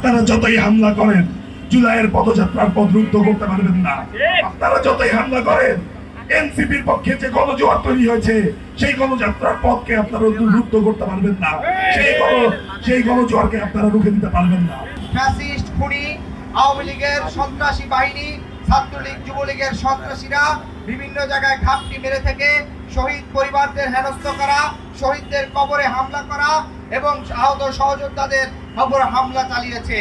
আপনারা যতই হামলা করেন জুলাইয়ের পদযাত্রার পথ রুদ্ধ করতে পারবেন না। আপনারা যতই হামলা করেন এনসিপির পক্ষে যে গণজোয়ার তৈরি হয়েছে সেই গণযাত্রার পথকে আপনারা রুদ্ধ করতে পারবেন না। সেই গণজোয়ারকে আপনারা রুখে দিতে পারবেন না। ফ্যাসিস্ট খুনি আওয়ামী লীগের সন্ত্রাসী বাহিনী, ছাত্রলীগ যুবলীগের সন্ত্রাসীরা বিভিন্ন জায়গায় ঘাপটি মেরে থেকে শহীদ পরিবারদের হেনস্থ করা, শহীদদের কবরে হামলা করা এবং আহত সহযোদ্ধাদের উপর হামলা চালিয়েছে।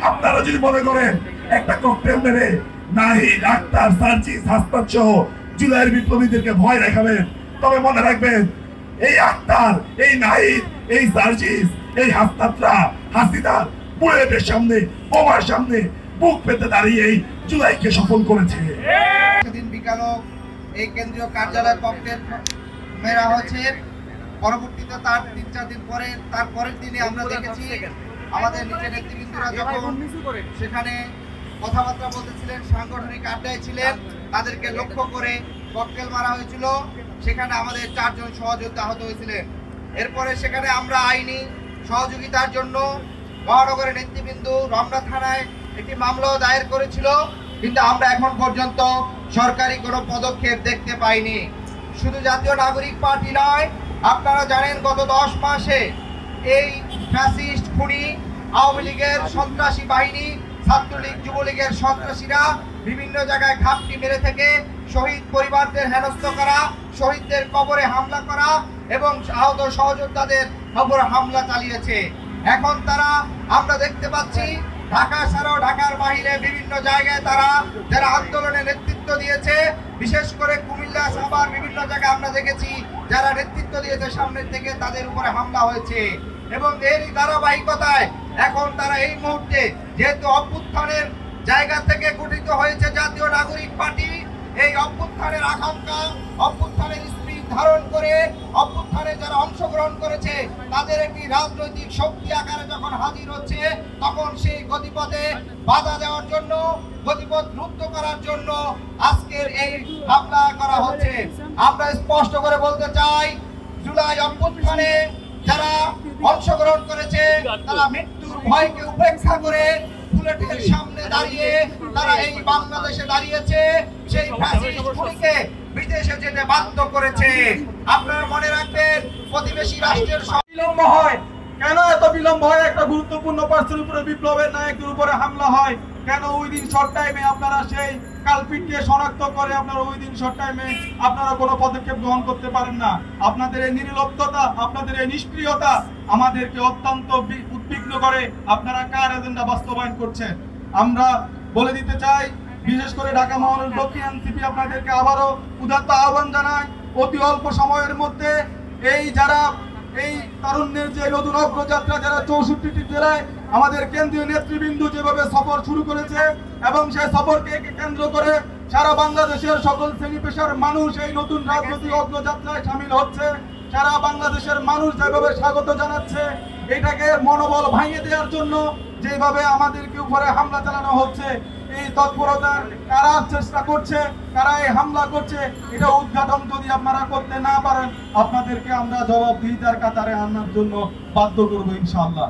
আপনারা যদি মনে করেন একটা ককটেল মেরে নাহিদ, আক্তার, সার্জিস, হাসনাত সহ জুলাইয়ের বিপ্লবীদেরকে ভয় দেখাবেন, তবে মনে রাখবেন এই আক্তার, এই নাহিদ, এই সার্জিস, এই হাসনাতরা হাসিনার বুলেটের সামনে, বোমার সামনে বুক পেতে দাঁড়িয়ে এই জুলাইকে সফল করেছে। সেদিন বিকালও এই কেন্দ্রীয় কার্যালয় ককটেল মেরা হয়েছে। পরবর্তীতে তার ৩-৪ দিন পরে, তার পরের দিনে আমরা দেখেছি আমাদের নিচের নেতৃবৃন্দরা যখন সেখানে কথাবার্তা বলতেছিলেন, সাংগঠনিক আড্ডায় ছিলেন, তাদেরকে লক্ষ্য করে ককটেল মারা হয়েছিল। সেখানে আমাদের 4 জন সহযোদ্ধা আহত হয়েছিলেন। এরপরে সেখানে আমরা আইনি সহযোগিতার জন্য মহানগরের নেতৃবৃন্দ রমনা থানায় একটি মামলাও দায়ের করেছিল, কিন্তু আমরা এখন পর্যন্ত সরকারি কোনো পদক্ষেপ দেখতে পাইনি। শুধু জাতীয় নাগরিক পার্টি নয়, আপনারা জানেন গত 10 মাসে এই ফ্যাসিস্ট খুনি আওয়ামী লীগের সন্ত্রাসী বাহিনী, ছাত্রলীগ যুবলীগের সন্ত্রাসীরা বিভিন্ন জায়গায় ঘাপটি মেরে থেকে শহীদ পরিবারদের হেনস্থ করা, শহীদদের কবরে হামলা করা এবং আহত সহযোদ্ধাদের উপর হামলা চালিয়েছে। এখন তারা আমরা দেখতে পাচ্ছি ঢাকা ছাড়াও ঢাকার বাইরে বিভিন্ন জায়গায় তারা যারা আন্দোলনে নেতৃত্ব দিয়েছে, বিশেষ করে কুমিল্লা, সাভার বিভিন্ন জায়গায় আমরা দেখেছি যারা নেতৃত্ব দিয়েছে সামনের থেকে তাদের উপরে হামলা হয়েছে। এবং এরই ধারাবাহিকতায় এখন তারা এই মুহূর্তে যেহেতু অভ্যুত্থানের জায়গা থেকে গঠিত হয়েছে জাতীয় নাগরিক পার্টি, এই অভ্যুত্থানের আকাঙ্ক্ষা, অভ্যুত্থানের স্পিরিট ধারণ করে অভ্যুত্থানে যারা অংশগ্রহণ করেছে তাদের একটি রাজনৈতিক শক্তি আকারে যখন হাজির হচ্ছে, তখন সেই গতিপথে বাধা দেওয়ার জন্য, গতিপথ রুদ্ধ করার জন্য আজকের এই হামলা করা হচ্ছে। আমরা স্পষ্ট করে বলতে চাই, জুলাই অভ্যুত্থানে যারা অংশগ্রহণ করেছে তারা মৃত্যুর ভয়কে উপেক্ষা করে বুলেটের সামনে দাঁড়িয়ে তারা এই বাংলাদেশে দাঁড়িয়েছে, সেই ফ্যাসিস্ট খুনিকে বিদেশে যেতে বাধ্য করেছে। আপনারা মনে রাখবেন, প্রতিবেশী রাষ্ট্রের বিলম্ব হয় কেন? এত বিলম্ব হয়? একটা গুরুত্বপূর্ণ পার্সনের উপরে, বিপ্লবের নায়কের উপরে হামলা হয় কেন? ওই দিন শর্ট টাইমে আপনারা সেই কালপিটকে শনাক্ত করে আপনারা ওই দিন শর্ট টাইমে আপনারা কোনো পদক্ষেপ গ্রহণ করতে পারেন না। আপনাদের এই নির্লিপ্ততা, আপনাদের এই নিষ্ক্রিয়তা আমাদেরকে অত্যন্ত উদ্বিগ্ন করে। আপনারা কার এজেন্ডা বাস্তবায়ন করছেন? আমরা বলে দিতে চাই, বিশেষ করে ঢাকা মহানগর দক্ষিণ এনসিপি আপনাদেরকে আবারও উদাত্ত আহ্বান জানায়, অতি অল্প সময়ের মধ্যে এই যারা এই তারুণ্যের যে নতুন অগ্রযাত্রা, যারা 64টি জেলায় আমাদের কেন্দ্রীয় নেতৃবৃন্দ যেভাবে সফর শুরু করেছে এবং সেই সফরকে কেন্দ্র করে সারা বাংলাদেশের সকল শ্রেণী পেশার মানুষ এই নতুন রাজনৈতিক অগ্রযাত্রায় সামিল হচ্ছে। সারা বাংলাদেশের মানুষ যেভাবে স্বাগত জানাচ্ছে, এটাকে মনোবল ভাঙিয়ে দেওয়ার জন্য যেভাবে আমাদেরকে উপরে হামলা চালানো হচ্ছে, এই তৎপরতার কারা চেষ্টা করছে, কারা এই হামলা করছে, এটা উদ্ঘাটন যদি আপনারা করতে না পারেন, আপনাদেরকে আমরা জবাবদিহিতার কাতারে আনার জন্য বাধ্য করবো ইনশাআল্লাহ।